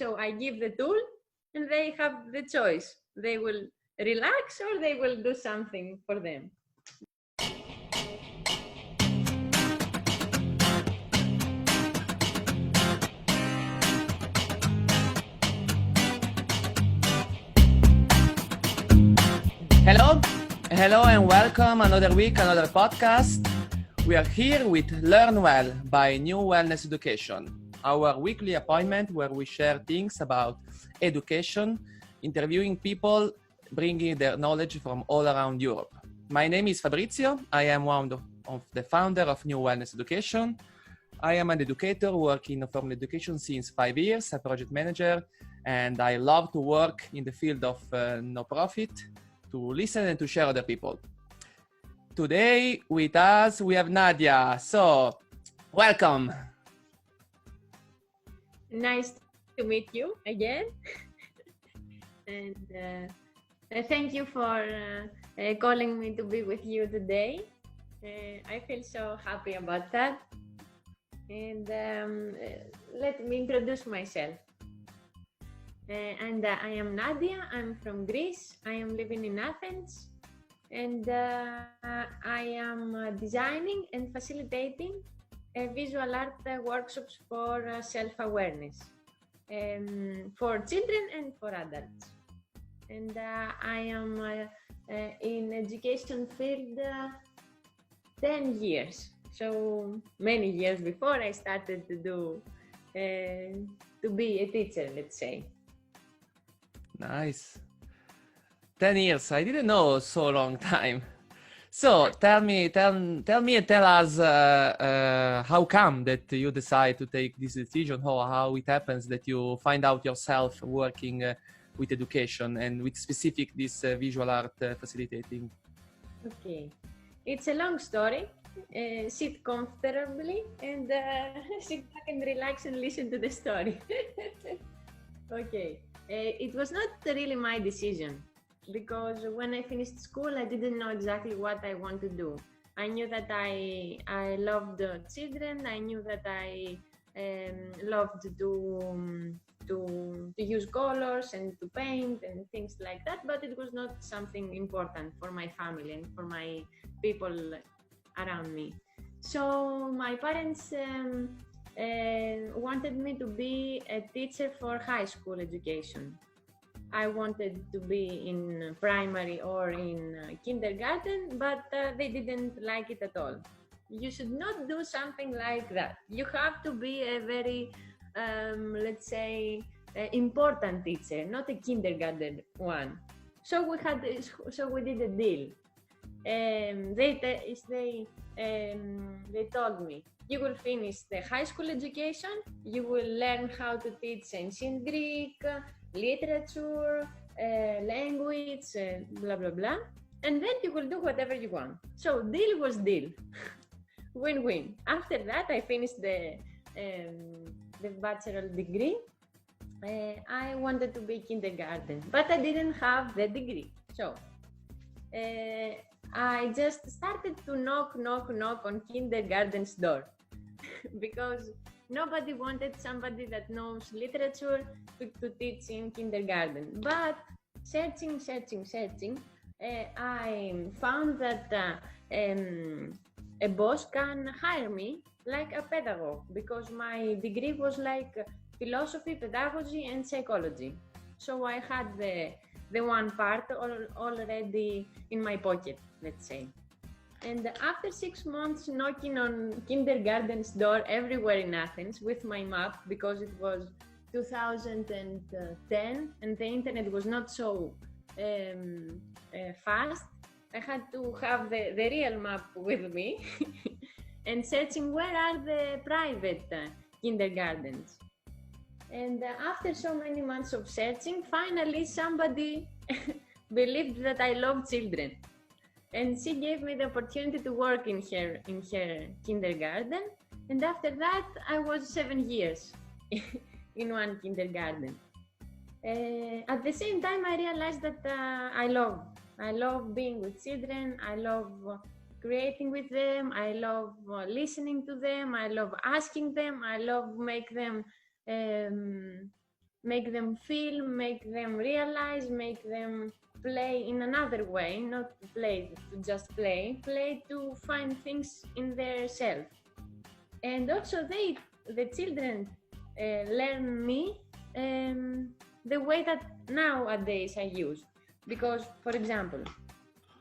So I give the tool and they have the choice. They will relax or they will do something for them. Hello and welcome another week, another podcast. We are here with Learn Well by New Wellness Education, our weekly appointment where we share things about education, interviewing people, bringing their knowledge from all around Europe. My name is Fabrizio. I am one of the founder of New Wellness Education. I am an educator working in formal education since 5 years, a project manager, and I love to work in the field of no-profit, to listen and to share other people. Today with us, we have Nadia. So, welcome. Nice to meet you again. And thank you for calling me to be with you today. I feel so happy about that. And let me introduce myself. And I am Nadia. I'm from Greece. I am living in Athens. And I am designing and facilitating visual art workshops for self-awareness for children and for adults. And I am in education field 10 years. So many years before I started to be a teacher, let's say. Nice. 10 years. I didn't know so long time. So tell us how come that you decide to take this decision, how it happens that you find out yourself working with education and with specific this visual art facilitating. Okay, it's a long story. Sit comfortably and sit back and relax and listen to the story. Okay, it was not really my decision, because when I finished school, I didn't know exactly what I want to do. I knew that I loved children. I knew that I loved to use colors and to paint and things like that, but it was not something important for my family and for my people around me. So my parents wanted me to be a teacher for high school education. I wanted to be in primary or in kindergarten, but they didn't like it at all. You should not do something like that. You have to be a very, let's say, important teacher, not a kindergarten one. So we did a deal. They told me, you will finish the high school education, you will learn how to teach ancient Greek, literature, language, blah, blah, blah. And then you will do whatever you want. So deal was deal. Win-win. After that, I finished the bachelor degree. I wanted to be kindergarten, but I didn't have the degree. So I just started to knock on kindergarten's door because nobody wanted somebody that knows literature to teach in kindergarten. But searching, I found that a boss can hire me like a pedagogue, because my degree was like philosophy, pedagogy, and psychology. So I had the one part already in my pocket, let's say. And after 6 months knocking on kindergarten's door everywhere in Athens with my map, because it was 2010 and the internet was not so fast, I had to have the real map with me and searching where are the private kindergartens. And after so many months of searching, finally somebody believed that I love children. And she gave me the opportunity to work in her kindergarten. And after that, I was 7 years in one kindergarten. At the same time, I realized that I love being with children. I love creating with them. I love listening to them. I love asking them. I love make them make them feel, make them realize, make them play in another way, not play to just play to find things in their self. And also the children learn me the way that nowadays I use. Because, for example,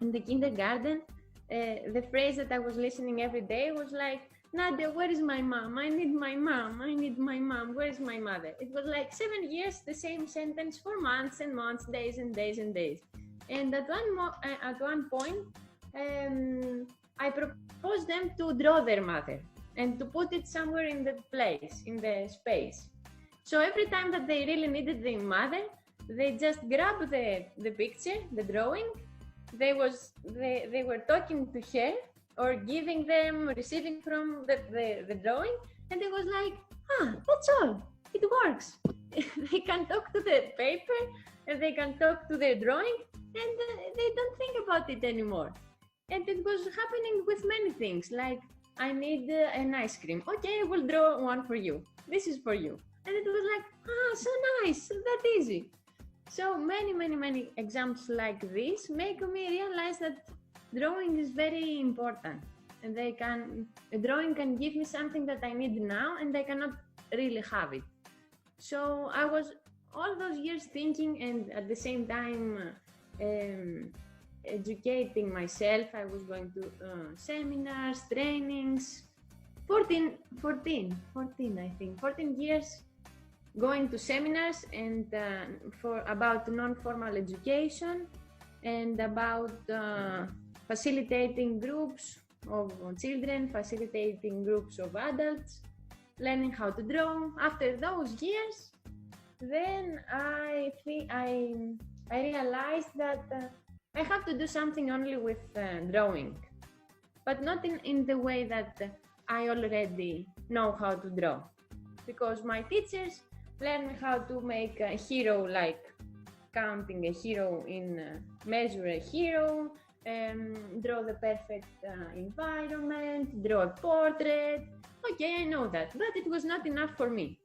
in the kindergarten, the phrase that I was listening every day was like, Nadia, where is my mom? I need my mom. I need my mom. Where is my mother? It was like 7 years, the same sentence for months and months, days and days and days. And at one point, I proposed them to draw their mother and to put it somewhere in the place, in the space. So every time that they really needed their mother, they just grabbed the picture, the drawing. They were talking to her, or giving them, receiving from the drawing, and it was like, that's all, it works. They can talk to the paper, and they can talk to their drawing, and they don't think about it anymore. And it was happening with many things, like, I need an ice cream. Okay, I will draw one for you. This is for you. And it was like, so nice, that easy. So many examples like this make me realize that drawing is very important, and a drawing can give me something that I need now, and I cannot really have it. So I was all those years thinking, and at the same time educating myself. I was going to seminars, trainings, 14 years going to seminars and about non-formal education and about facilitating groups of children, facilitating groups of adults, learning how to draw. After those years, then I realized that I have to do something only with drawing, but not in the way that I already know how to draw, because my teachers learn how to make a hero, like counting a hero measure a hero, draw the perfect environment, draw a portrait. Okay, I know that, but it was not enough for me.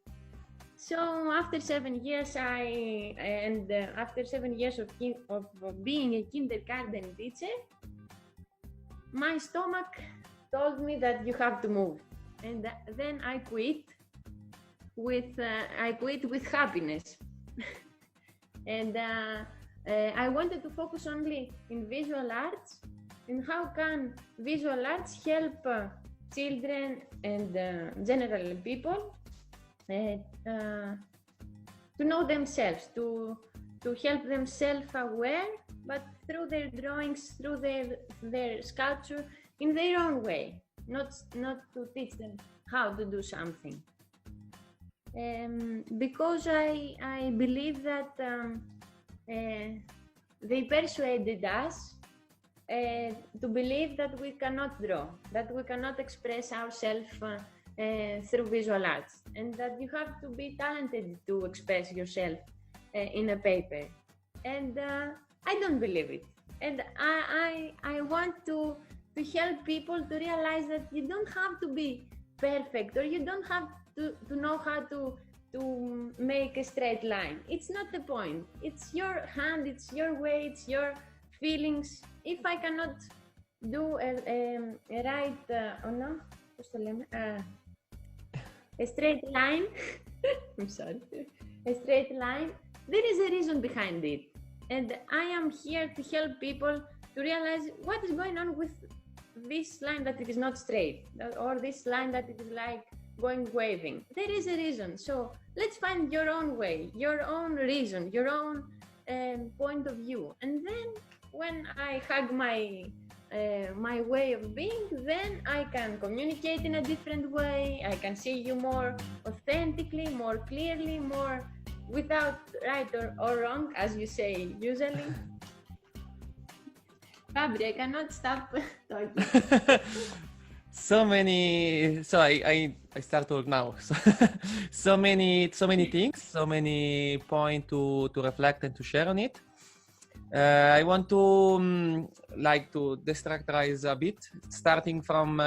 So after 7 years, after 7 years of being a kindergarten teacher, my stomach told me that you have to move, and then I quit with happiness. And I wanted to focus only in visual arts, and how can visual arts help children and general people to know themselves, to help them self-aware, but through their drawings, through their sculpture, in their own way, not to teach them how to do something. Because I believe that they persuaded us to believe that we cannot draw, that we cannot express ourselves through visual arts, and that you have to be talented to express yourself in a paper. And I don't believe it. And I want to help people to realize that you don't have to be perfect, or you don't have to know how to make a straight line. It's not the point. It's your hand, it's your way, it's your feelings. If I cannot do a right, a straight line, I'm sorry, a straight line, there is a reason behind it. And I am here to help people to realize what is going on with this line that it is not straight, or this line that it is like going waving. There is a reason. So let's find your own way, your own reason, your own point of view. And then when I hug my way of being, then I can communicate in a different way. I can see you more authentically, more clearly, more without right or wrong, as you say usually. Fabri, I cannot stop talking. So I start talk now. So many things, so many points to reflect and to share on it. I want to to destructurize a bit, starting from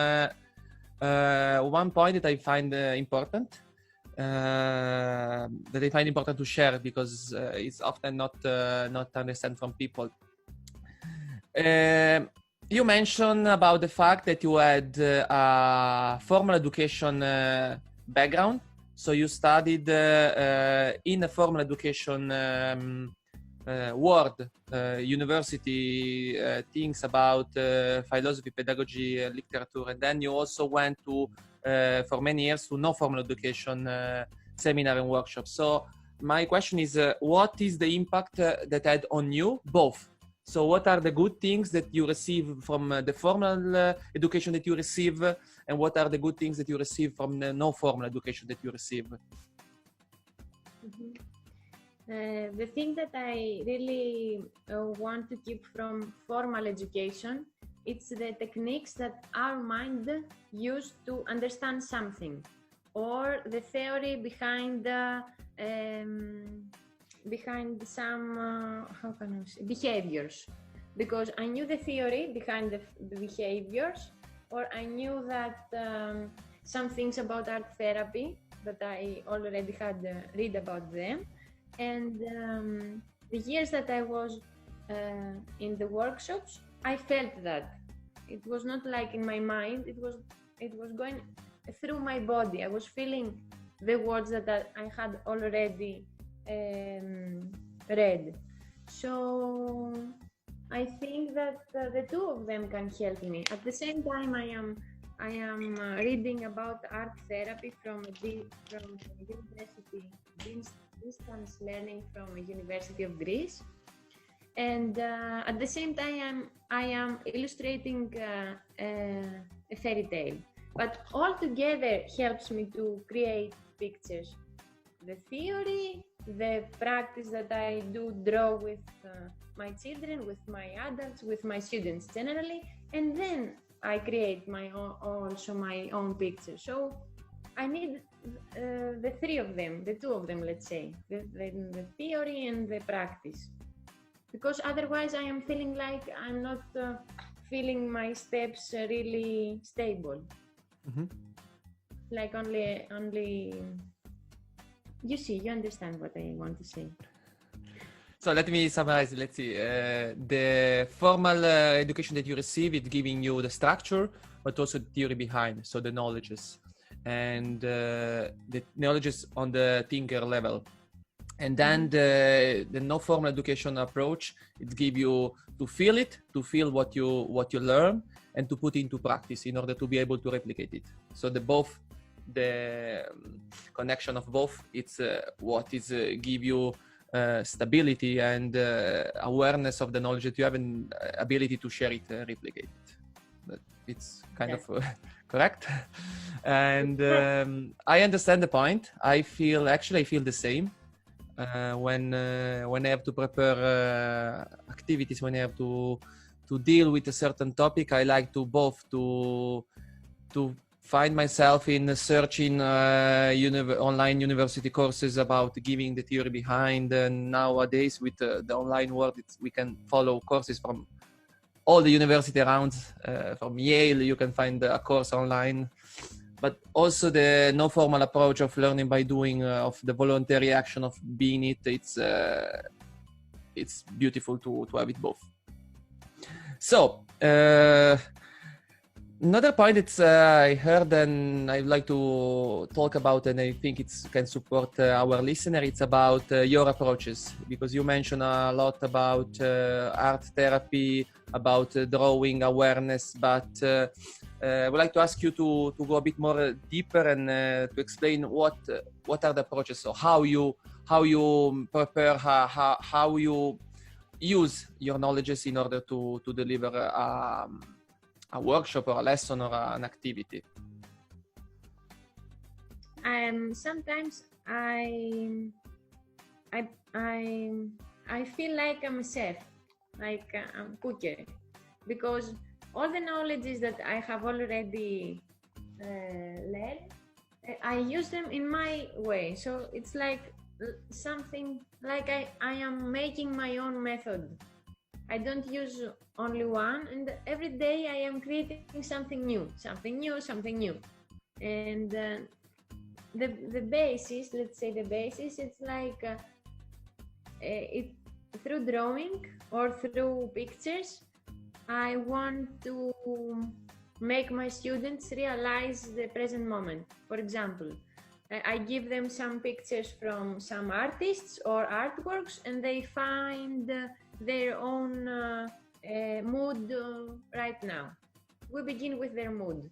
one point that I find important. that I find important to share because it's often not understand from people. You mentioned about the fact that you had a formal education background, so you studied in a formal education world, university things about philosophy, pedagogy, literature, and then you also went to for many years to no formal education seminar and workshops. So my question is, what is the impact that had on you both? So what are the good things that you receive from the formal education that you receive, and what are the good things that you receive from the no formal education that you receive? The thing that I really want to keep from formal education, it's the techniques that our mind used to understand something, or the theory behind some behaviors, because I knew the theory behind the behaviors, or I knew that some things about art therapy that I already had read about them, and the years that I was in the workshops, I felt that it was not like in my mind, it was going through my body. I was feeling the words that I had already read. So I think that the two of them can help me. At the same time, I am reading about art therapy from university, distance learning from a University of Greece, and at the same time I am illustrating a fairy tale. But all together helps me to create pictures. The theory, the practice that I do draw with my children, with my adults, with my students generally, and then I create my own picture. So I need the three of them, the two of them, let's say, the theory and the practice, because otherwise I am feeling like I'm not feeling my steps really stable. Like only. You understand what I want to say. So let me summarize. Let's see. The formal education that you receive, it's giving you the structure, but also the theory behind, so the knowledges. And the knowledge on the thinker level, and then the no formal education approach, it gives you to feel what you learn, and to put into practice in order to be able to replicate it. So the connection of both, it's what is give you stability and awareness of the knowledge that you have, and ability to share it, replicate it. It's kind of correct. And I understand the point. I feel the same when I have to prepare activities, when I have to deal with a certain topic. I like to find myself in searching online university courses about giving the theory behind. And nowadays with the online world, we can follow courses from all the university around. From Yale, you can find a course online. But also the no formal approach of learning by doing, of the voluntary action of being it. It's beautiful to have it both. So another point it's I heard and I'd like to talk about, and I think it can support our listener. It's about your approaches, because you mentioned a lot about art therapy, about drawing awareness, but I would like to ask you to go a bit more deeper and to explain what are the approaches, so how you prepare, how you use your knowledges in order to deliver a workshop or a lesson or an activity. Sometimes I feel like I'm a chef, like I'm a cooker, because all the knowledges that I have already learned, I use them in my way. So it's like something like I am making my own method. I don't use only one, and every day I am creating something new. And the basis, let's say the basis, it's like it through drawing or through pictures. I want to make my students realize the present moment. For example, I give them some pictures from some artists or artworks, and they find their own mood right now. We begin with their mood,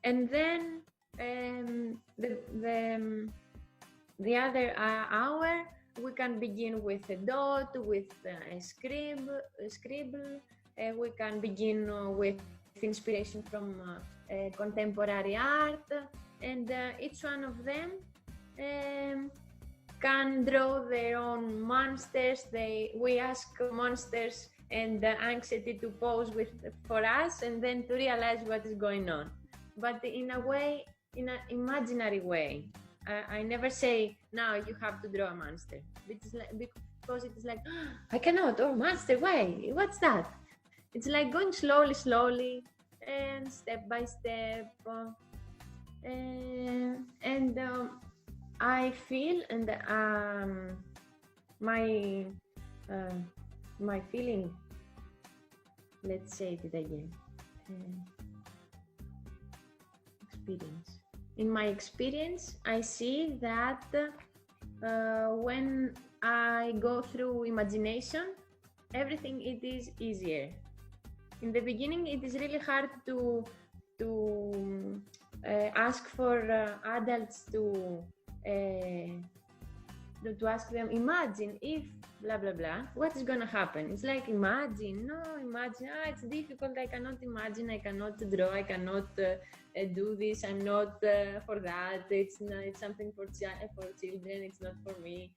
and then the other hour we can begin with a dot, with a scribble. We can begin with inspiration from contemporary art, and each one of them can draw their own monsters. We ask monsters and anxiety to pose for us, and then to realize what is going on, but in a way, in an imaginary way. I never say, now you have to draw a monster, because it is like, oh, I cannot, or monster, why, what's that? It's like going slowly and step by step, and I feel, and my feeling, let's say it again, experience. In my experience, I see that when I go through imagination, everything it is easier. In the beginning, it is really hard to ask for adults to ask them, imagine if blah blah blah, what is gonna happen? It's like, imagine, it's difficult, I cannot imagine, I cannot draw, I cannot do this, I'm not for that, it's something for children, it's not for me.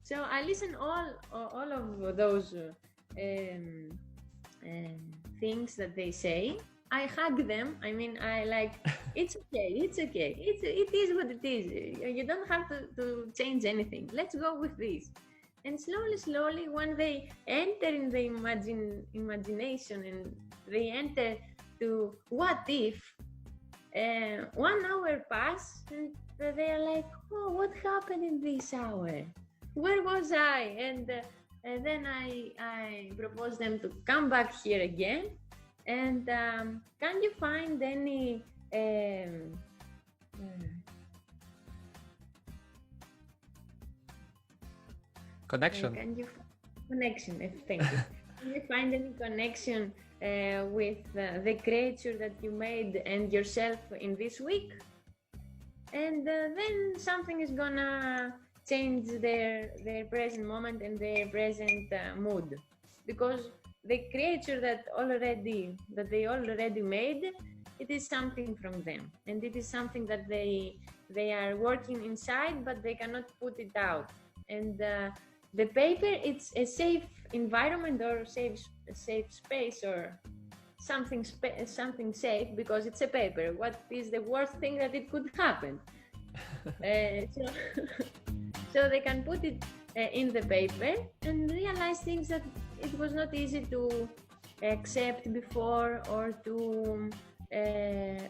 So I listen all of those things that they say. I hug them. I mean, I like, it's okay. It is what it is. You don't have to change anything. Let's go with this. And slowly, when they enter in the imagination and they enter to what if, 1 hour pass and they are like, oh, what happened in this hour? Where was I? And then I propose them to come back here again. And can you find any connection? Connection? Thank you. Can you find any connection with the creature that you made and yourself in this week? And then something is gonna change their present moment and their present mood, because the creature that they already made, it is something from them, and it is something that they are working inside, but they cannot put it out. And the paper, it's a safe environment or safe space or something safe, because it's a paper. What is the worst thing that it could happen? So they can put it in the paper and realize things that it was not easy to accept before, or to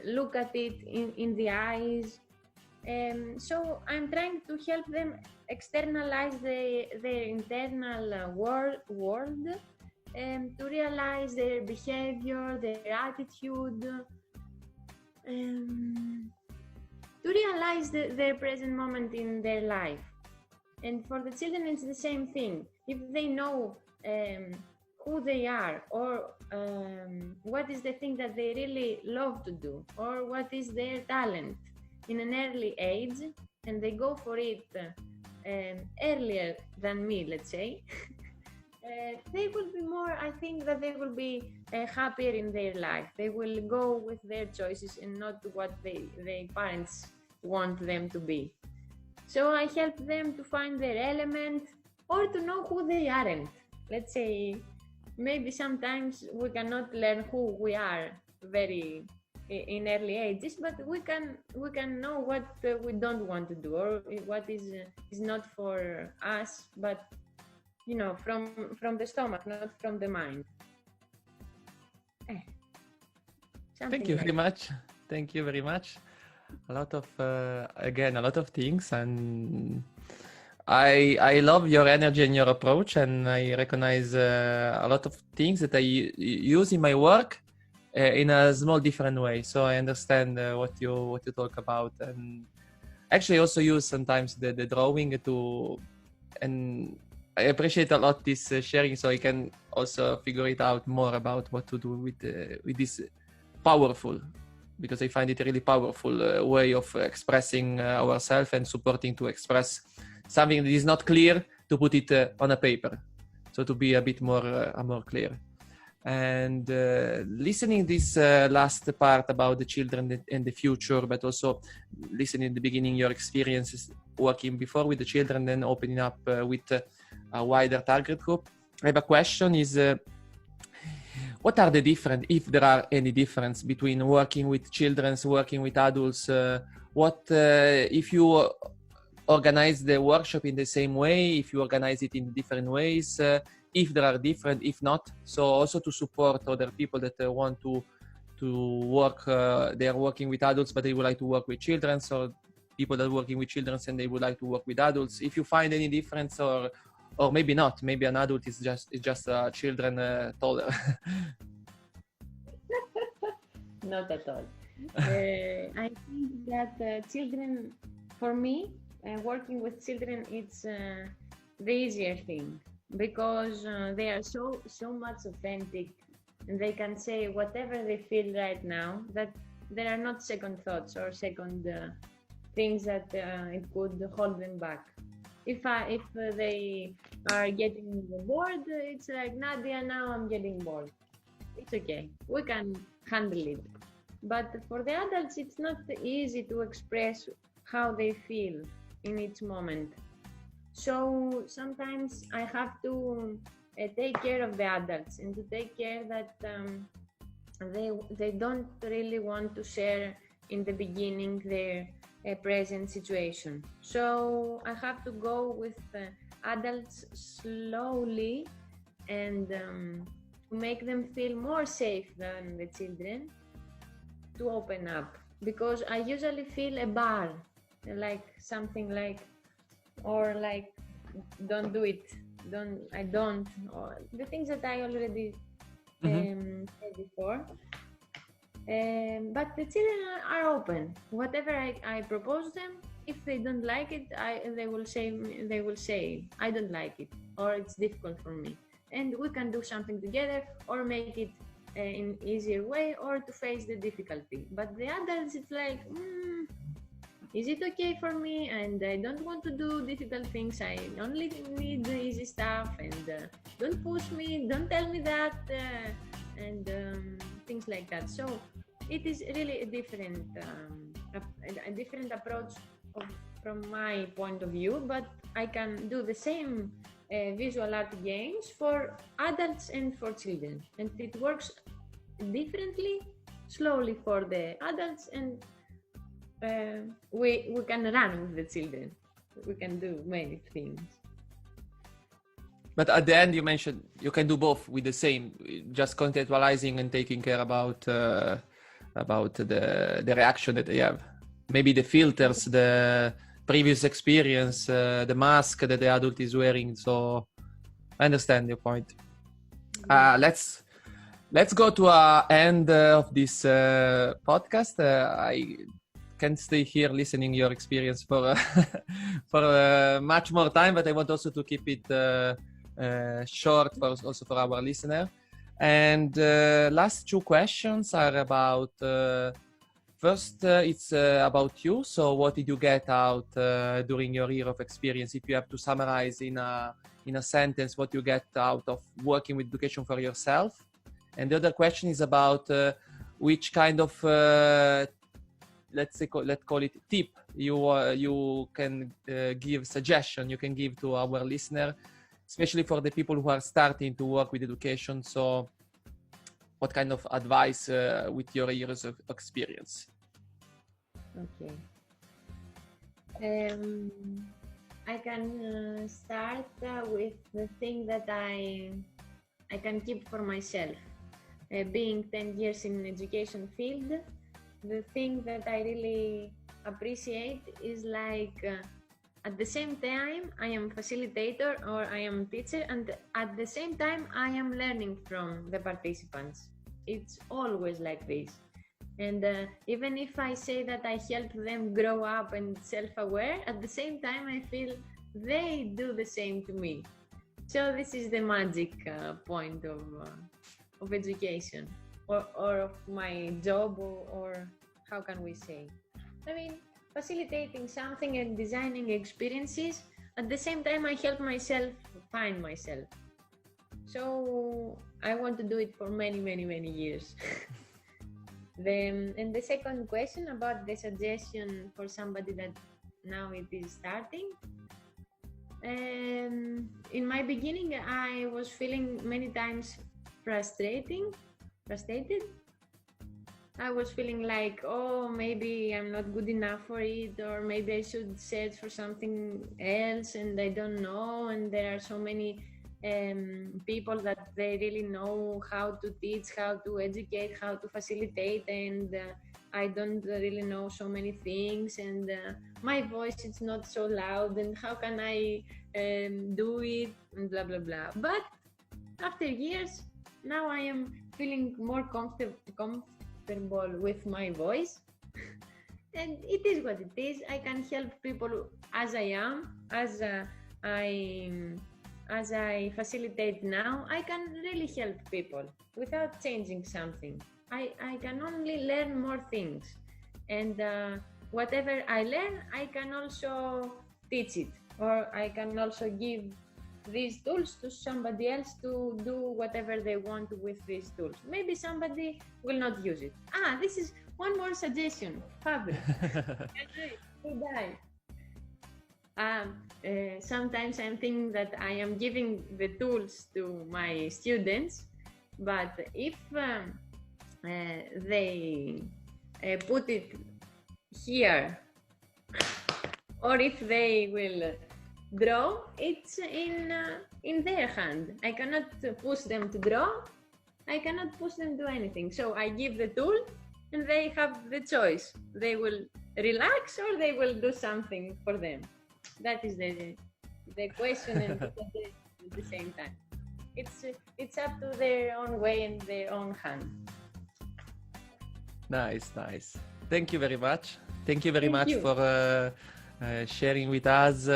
look at it in the eyes. So I'm trying to help them externalize their internal world, and to realize their behavior, their attitude, to realize their present moment in their life. And for the children, it's the same thing. If they know who they are, or what is the thing that they really love to do, or what is their talent in an early age, and they go for it earlier than me, let's say, they will be more, I think that they will be happier in their life. They will go with their choices and not what their parents want them to be. So I help them to find their element, or to know who they aren't. Let's say, maybe sometimes we cannot learn who we are very in early ages, but we can know what we don't want to do, or what is not for us, but from the stomach, not from the mind. Thank you very much. Thank you very much. a lot of again, a lot of things, and I love your energy and your approach, and I recognize a lot of things that I use in my work in a small different way. So I understand what you talk about, and actually also use sometimes the drawing to, and I appreciate a lot this sharing, so I can also figure it out more about what to do with this powerful, because I find it a really powerful way of expressing ourselves and supporting to express something that is not clear, to put it on a paper, so to be a bit more clear. And listening this last part about the children and the future, but also listening in the beginning your experiences working before with the children, then opening up with a wider target group. I have a question: is what are the different, if there are any difference between working with children, working with adults? What if you organize the workshop in the same way, if you organize it in different ways, if there are different, if not? So also to support other people that want to work, they are working with adults, but they would like to work with children. So people that are working with children and they would like to work with adults. If you find any difference, or maybe not, maybe an adult is just a children taller. Not at all. I think that children, for me, working with children, it's the easier thing, because they are so much authentic, and they can say whatever they feel right now, that there are not second thoughts or second things that it could hold them back. If they are getting bored, it's like, Nadia, now I'm getting bored. It's okay, we can handle it. But for the adults, it's not easy to express how they feel in each moment. So sometimes I have to take care of the adults, and to take care that they don't really want to share in the beginning their present situation. So I have to go with adults slowly, and to make them feel more safe than the children, to open up, because I usually feel a bar, like something like, or like, don't do it, or the things that I already said before. But the children are open. Whatever I propose them, if they don't like it, they will say I don't like it, or it's difficult for me, and we can do something together, or make it in easier way, or to face the difficulty. But the adults, it's like, is it okay for me? And I don't want to do difficult things. I only need the easy stuff, and don't push me, don't tell me that, and things like that. So it is really a different approach from my point of view, but I can do the same visual art games for adults and for children, and it works differently, slowly for the adults, and we can run with the children. We can do many things. But at the end, you mentioned you can do both with the same, just contextualizing and taking care about the reaction that they have. Maybe the filters, the previous experience, the mask that the adult is wearing. So I understand your point. Let's go to an end of this podcast. I can stay here listening your experience for for much more time, but I want also to keep it short also for our listener. And last two questions are about first, it's about you. So what did you get out during your year of experience? If you have to summarize in a sentence what you get out of working with education for yourself. And the other question is about which kind of let's call it tip you can give, suggestion you can give to our listener, especially for the people who are starting to work with education. So what kind of advice with your years of experience? Okay. I can start with the thing that I can keep for myself. Being 10 years in education field, the thing that I really appreciate is like at the same time I am facilitator or I am teacher, and at the same time I am learning from the participants. It's always like this. And even if I say that I help them grow up and self-aware, at the same time I feel they do the same to me. So this is the magic point of education, or of my job, or how can we say? I mean, facilitating something and designing experiences. At the same time, I help myself find myself. So I want to do it for many, many, many years. And the second question about the suggestion for somebody that now it is starting. In my beginning, I was feeling many times frustrated. I was feeling like, oh, maybe I'm not good enough for it, or maybe I should search for something else and I don't know. And there are so many people that they really know how to teach, how to educate, how to facilitate, and I don't really know so many things, and my voice is not so loud, and how can I do it, and blah blah blah. But after years, now I am feeling more comfortable with my voice, and it is what it is. I can help people as I am, as I facilitate now. I can really help people without changing something. I can only learn more things, and whatever I learn, I can also teach it, or I can also give these tools to somebody else to do whatever they want with these tools. Maybe somebody will not use it. This is one more suggestion, Fabio. Sometimes I'm thinking that I am giving the tools to my students, but if they put it here, or if they will draw, it's in their hand. I cannot push them to draw. I cannot push them to anything. So I give the tool, and they have the choice. They will relax, or they will do something for them. That is the question, and at the same time, it's up to their own way and their own hand. Nice. Thank you very much. Thank you very much for sharing with us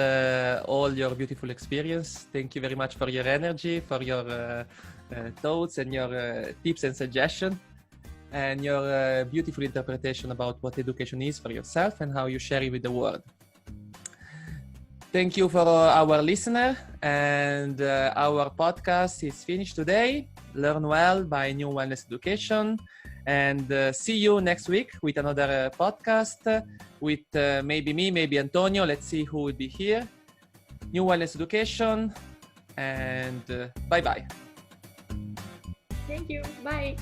all your beautiful experience. Thank you very much for your energy, for your thoughts and your tips and suggestions, and your beautiful interpretation about what education is for yourself and how you share it with the world. Thank you for our listener, and our podcast is finished today. Learn Well by New Wellness Education, and see you next week with another podcast with maybe me, maybe Antonio. Let's see who will be here. New Wellness Education, and bye-bye. Thank you. Bye.